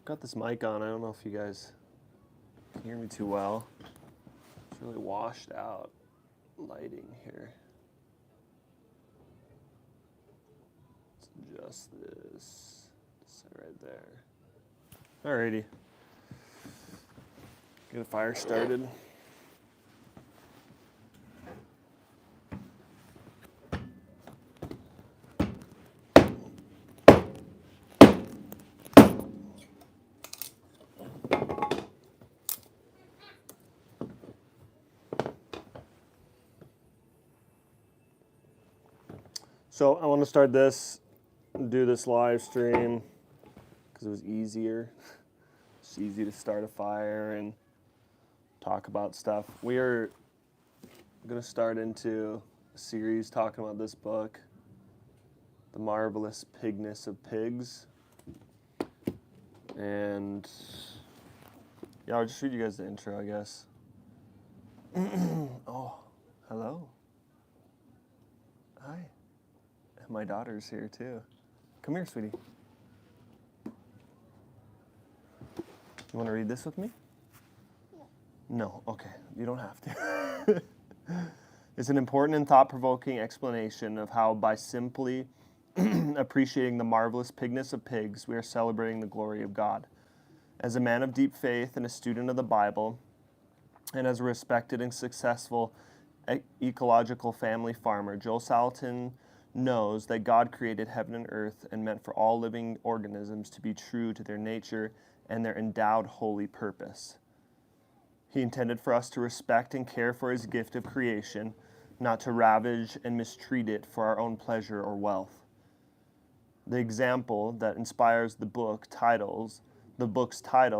got this mic on. I don't know if you guys can hear me too well. It's really washed out lighting here. Let's adjust this. Set right there. Alrighty. Get a fire started. So I want to start this, do this live stream because it was easier. It's easy to start a fire and talk about stuff. We are going to start into a series talking about this book, The Marvelous Pigness of Pigs. And yeah, I'll just read you guys the intro, I guess. Oh, hello. Hi. My daughter's here too. Come here, sweetie. You want to read this with me? No, okay. You don't have to. It's an important and thought-provoking explanation of how by simply appreciating the marvelous pigness of pigs, we are celebrating the glory of God. As a man of deep faith and a student of the Bible, and as a respected and successful ecological family farmer, Joel Salatin knows that God created heaven and earth and meant for all living organisms to be true to their nature and their endowed holy purpose. He intended for us to respect and care for his gift of creation, not to ravage and mistreat it for our own pleasure or wealth. The example that inspires the book's title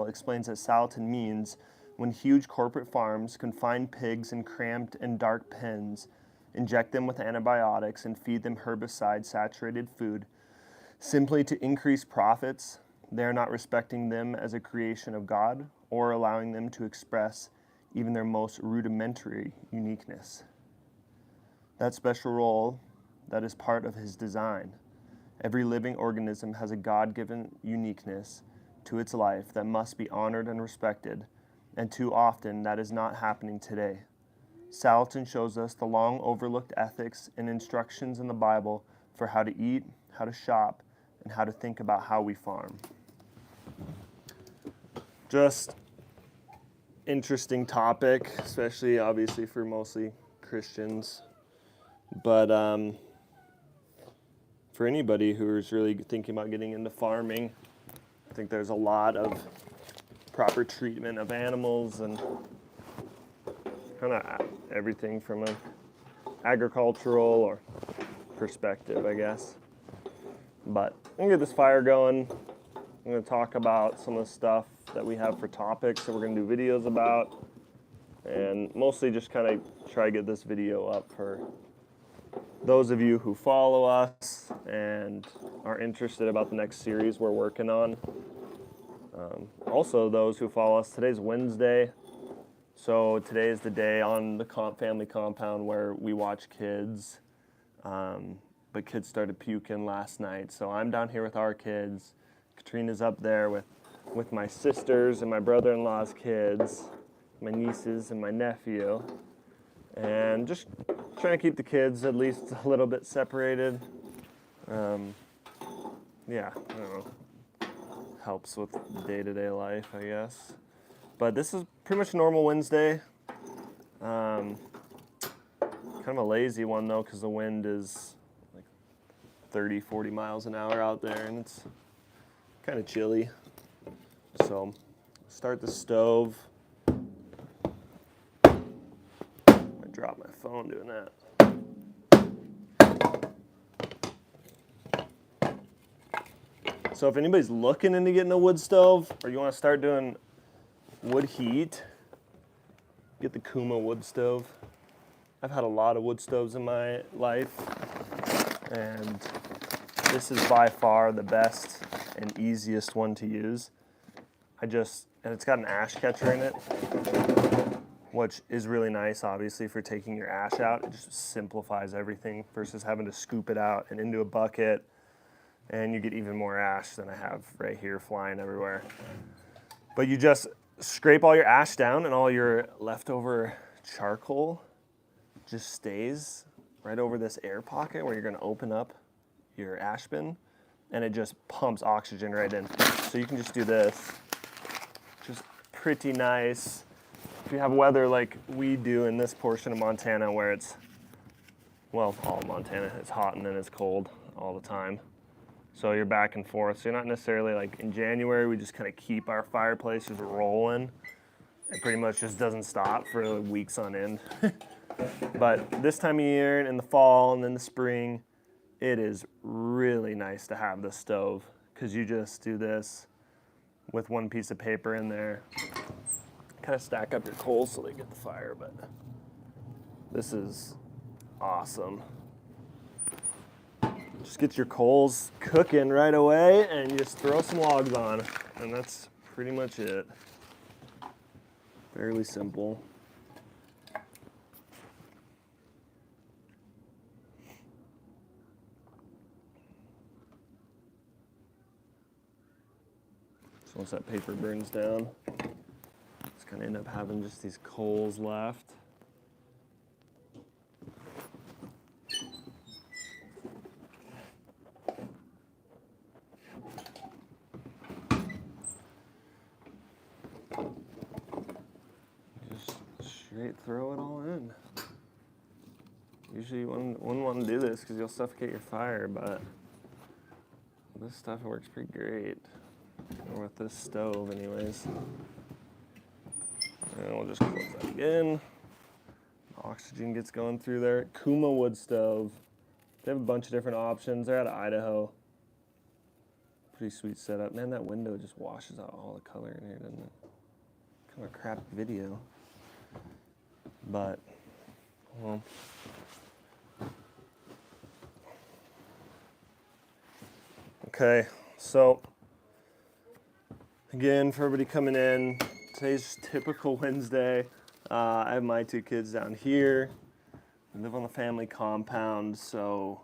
explains that Salatin means when huge corporate farms confine pigs in cramped and dark pens, inject them with antibiotics, and feed them herbicide-saturated food, simply to increase profits, they are not respecting them as a creation of God or allowing them to express even their most rudimentary uniqueness. That special role, that is part of his design. Every living organism has a God-given uniqueness to its life that must be honored and respected, and too often that is not happening today. Salatin shows us the long overlooked ethics and instructions in the Bible for how to eat, how to shop, and how to think about how we farm. Just interesting topic, especially obviously for mostly Christians. But for anybody who's really thinking about getting into farming, I think there's a lot of proper treatment of animals and kind of everything from an agricultural or perspective, I guess. But I'm going to get this fire going. I'm going to talk about some of the stuff that we have for topics that we're going to do videos about, and mostly just kind of try to get this video up for those of you who follow us and are interested about the next series we're working on. Also, those who follow us, today's Wednesday. So today is the day on the family compound where we watch kids, but kids started puking last night. So I'm down here with our kids. Katrina's up there with my sisters and my brother-in-law's kids, my nieces and my nephew, and just trying to keep the kids at least a little bit separated. Yeah, I don't know. Helps with day-to-day life, I guess. But this is pretty much a normal Wednesday. Kind of a lazy one, though, because the wind is like 30, 40 miles an hour out there, and it's kind of chilly. So, start the stove. I dropped my phone doing that. So if anybody's looking into getting a wood stove, or you want to start doing wood heat, get the Kuma wood stove. I've had a lot of wood stoves in my life, and this is by far the best and easiest one to use. And it's got an ash catcher in it, which is really nice, obviously, for taking your ash out. It just simplifies everything versus having to scoop it out and into a bucket and you get even more ash than I have right here flying everywhere. But you just scrape all your ash down, and all your leftover charcoal just stays right over this air pocket where you're gonna open up your ash bin, and it just pumps oxygen right in. So you can just do this, just pretty nice. If you have weather like we do in this portion of Montana where it's, well, all of Montana, it's hot and then it's cold all the time. So you're back and forth. So you're not necessarily like in January, we just kind of keep our fireplace just rolling. It pretty much just doesn't stop for weeks on end. But this time of year, in the fall and then the spring, it is really nice to have the stove, because you just do this with one piece of paper in there. Kind of stack up your coals so they get the fire, but this is awesome. Just get your coals cooking right away and you just throw some logs on, and that's pretty much it. Fairly simple. So once that paper burns down, it's gonna end up having just these coals left. Straight throw it all in. Usually you wouldn't want to do this because you'll suffocate your fire, but this stuff works pretty great. Or with this stove anyways. And we'll just close that again. Oxygen gets going through there. Kuma wood stove. They have a bunch of different options. They're out of Idaho. Pretty sweet setup. Man, that window just washes out all the color in here, doesn't it? Kind of a crap video. But, well, okay, so again, for everybody coming in, today's typical Wednesday. I have my two kids down here. We live on the family compound, so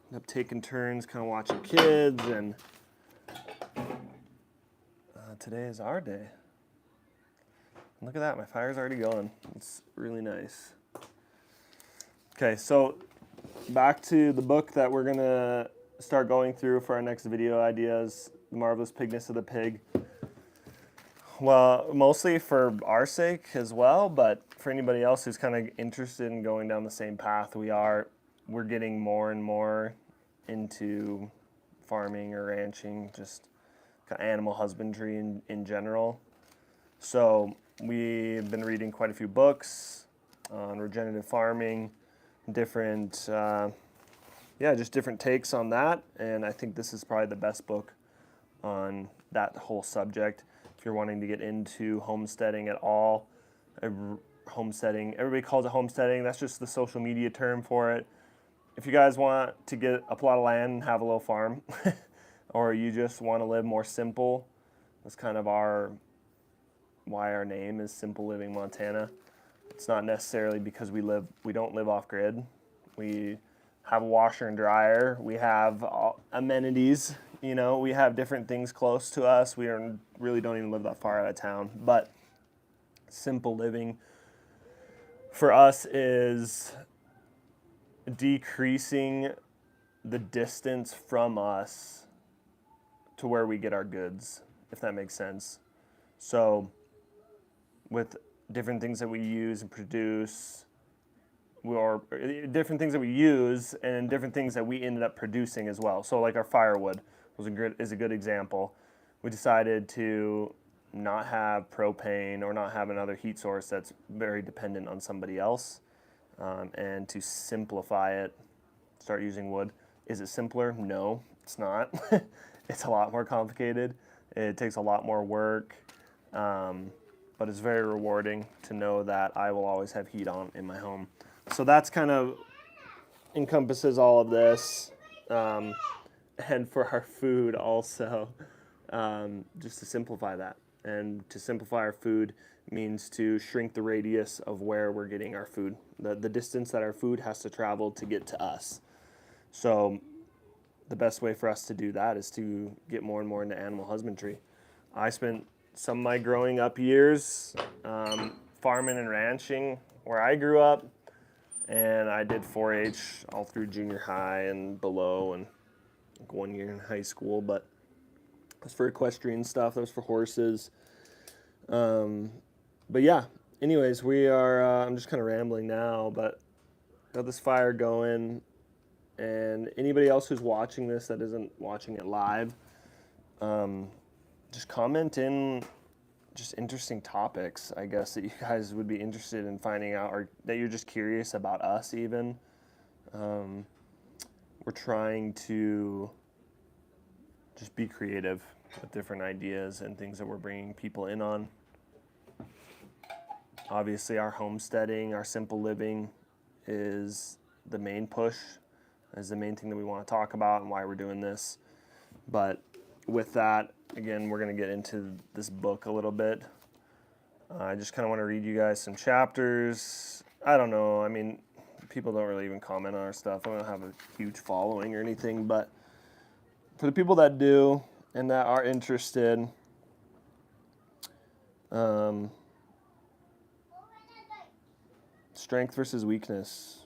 I end up taking turns kind of watching kids, and today is our day. Look at that, my fire's already going. It's really nice. Okay, so back to the book that we're gonna start going through for our next video ideas, The Marvelous Pigness of the Pig. Well, mostly for our sake as well, but for anybody else who's kind of interested in going down the same path we're getting more and more into farming or ranching, just kind of animal husbandry in general. So we've been reading quite a few books on regenerative farming, different, just different takes on that. And I think this is probably the best book on that whole subject. If you're wanting to get into homesteading at all, homesteading, everybody calls it homesteading. That's just the social media term for it. If you guys want to get a plot of land and have a little farm, or you just want to live more simple, that's kind of why our name is Simple Living Montana. It's not necessarily because we don't live off grid. We have a washer and dryer. We have amenities. We have different things close to us. We really don't even live that far out of town. But simple living for us is decreasing the distance from us to where we get our goods, if that makes sense. So with different things that we use and produce, or different things that we use and different things that we ended up producing as well. So like our firewood is a good example. We decided to not have propane or not have another heat source that's very dependent on somebody else, and to simplify it, start using wood. Is it simpler? No, it's not. It's a lot more complicated. It takes a lot more work. But it's very rewarding to know that I will always have heat on in my home. So that's kind of encompasses all of this. And for our food also, just to simplify that. And to simplify our food means to shrink the radius of where we're getting our food, the distance that our food has to travel to get to us. So the best way for us to do that is to get more and more into animal husbandry. I spent some of my growing up years farming and ranching where I grew up, and I did 4-H all through junior high and below, and like 1 year in high school, but it was for equestrian stuff, that was for horses. But yeah, anyways, we are, I'm just kind of rambling now, but got this fire going, and anybody else who's watching this that isn't watching it live, just comment in just interesting topics, I guess, that you guys would be interested in finding out, or that you're just curious about us even. We're trying to just be creative with different ideas and things that we're bringing people in on. Obviously, our homesteading, our simple living is the main push, is the main thing that we want to talk about and why we're doing this. But with that, again, we're going to get into this book a little bit. I just kind of want to read you guys some chapters. I don't know, I mean, people don't really even comment on our stuff. I don't have a huge following or anything, but for the people that do and that are interested, strength versus weakness,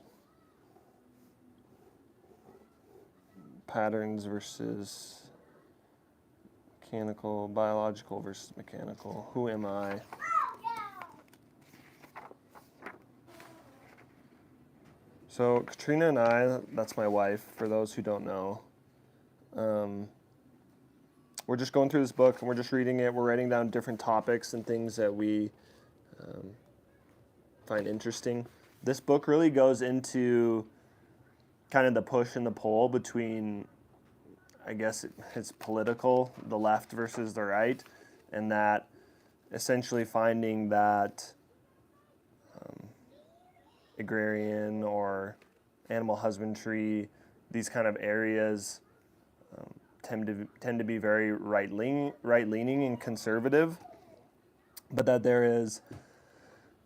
patterns versus mechanical, biological versus mechanical, who am I? So Katrina and I, that's my wife, for those who don't know, we're just going through this book and we're just reading it. We're writing down different topics and things that we find interesting. This book really goes into kind of the push and the pull between, I guess it's political, the left versus the right, and that essentially finding that agrarian or animal husbandry, these kind of areas tend to be very right-leaning and conservative, but that there is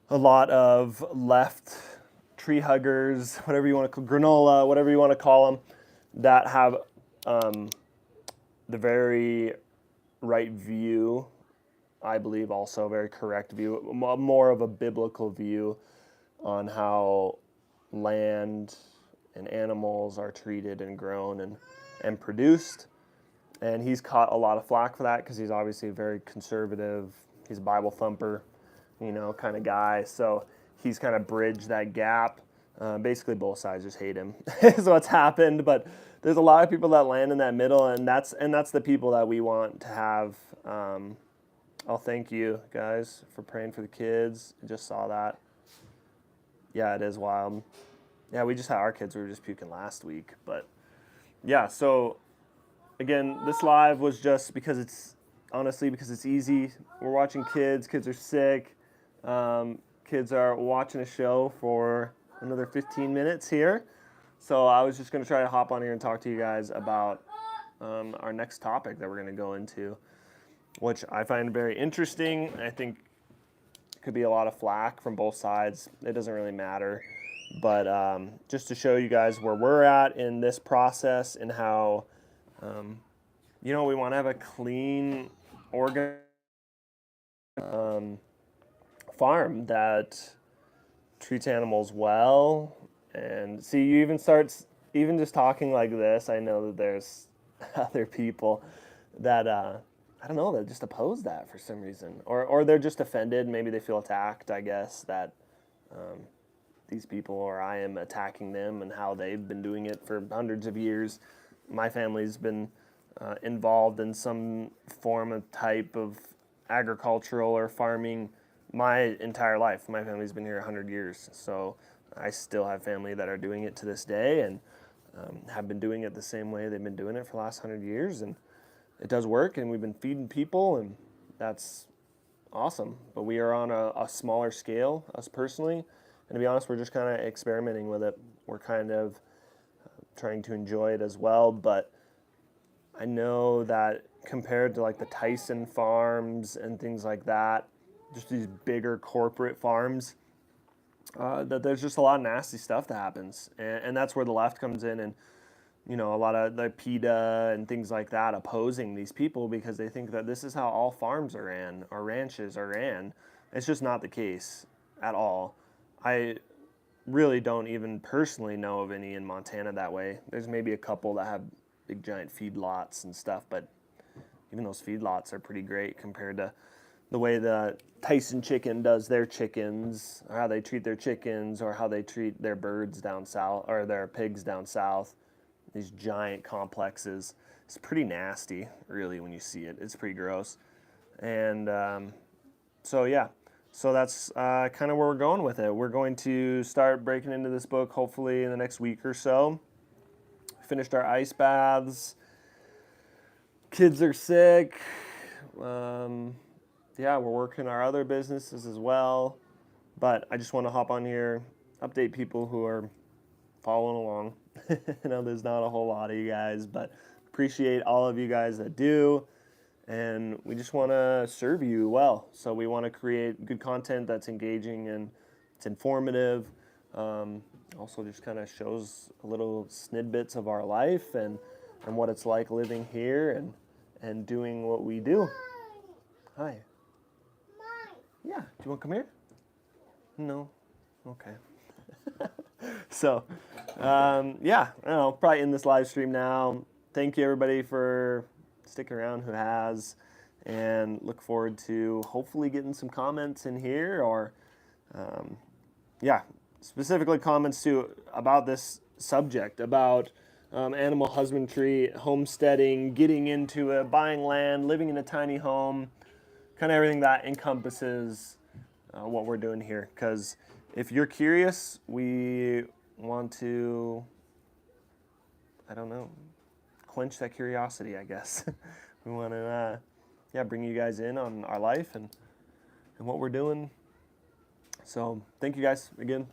a lot of left tree huggers, whatever you want to call granola, whatever you want to call them, that have the very right view, I believe also a very correct view, more of a biblical view on how land and animals are treated and grown and produced. And he's caught a lot of flack for that because he's obviously a very conservative, he's a Bible thumper, kind of guy. So he's kind of bridged that gap. Basically, both sides just hate him is what's happened. But there's a lot of people that land in that middle, and that's the people that we want to have. I'll thank you guys for praying for the kids. I just saw that. Yeah, it is wild. Yeah, we just had our kids. We were just puking last week, but yeah. So again, this live was just because it's easy. We're watching kids. Kids are sick. Kids are watching a show for another 15 minutes here. So I was just going to try to hop on here and talk to you guys about our next topic that we're going to go into, which I find very interesting. I think could be a lot of flack from both sides. It doesn't really matter. But just to show you guys where we're at in this process and how, we want to have a clean, organized farm that treats animals well. And see, you even just talking like this, I know that there's other people that, I don't know, that just oppose that for some reason. Or they're just offended. Maybe they feel attacked, I guess, that these people or I am attacking them and how they've been doing it for hundreds of years. My family's been involved in some form of type of agricultural or farming my entire life. My family's been here 100 years. So I still have family that are doing it to this day and have been doing it the same way they've been doing it for the last 100 years. And it does work, and we've been feeding people, and that's awesome. But we are on a smaller scale, us personally. And to be honest, we're just kind of experimenting with it. We're kind of trying to enjoy it as well. But I know that compared to like the Tyson farms and things like that, just these bigger corporate farms, that there's just a lot of nasty stuff that happens. And that's where the left comes in and a lot of the PETA and things like that opposing these people because they think that this is how all farms are ran or ranches are ran. It's just not the case at all. I really don't even personally know of any in Montana that way. There's maybe a couple that have big giant feedlots and stuff, but even those feedlots are pretty great compared to the way the Tyson chicken does their chickens, or how they treat their chickens, or how they treat their birds down south, or their pigs down south. These giant complexes. It's pretty nasty, really, when you see it. It's pretty gross. And so that's kind of where we're going with it. We're going to start breaking into this book hopefully in the next week or so. Finished our ice baths. Kids are sick. We're working our other businesses as well. But I just want to hop on here, update people who are following along. I know there's not a whole lot of you guys, but appreciate all of you guys that do. And we just want to serve you well. So we want to create good content that's engaging and it's informative. Also just kind of shows a little snippets of our life and what it's like living here and doing what we do. Hi. Yeah, do you want to come here? No? Okay. So, I don't know, probably in this live stream now. Thank you everybody for sticking around who has, and look forward to hopefully getting some comments in here or, specifically comments too about this subject, about animal husbandry, homesteading, getting into it, buying land, living in a tiny home, kind of everything that encompasses what we're doing here. Because if you're curious, we want to, quench that curiosity, I guess. We want to, bring you guys in on our life and what we're doing. So thank you guys again.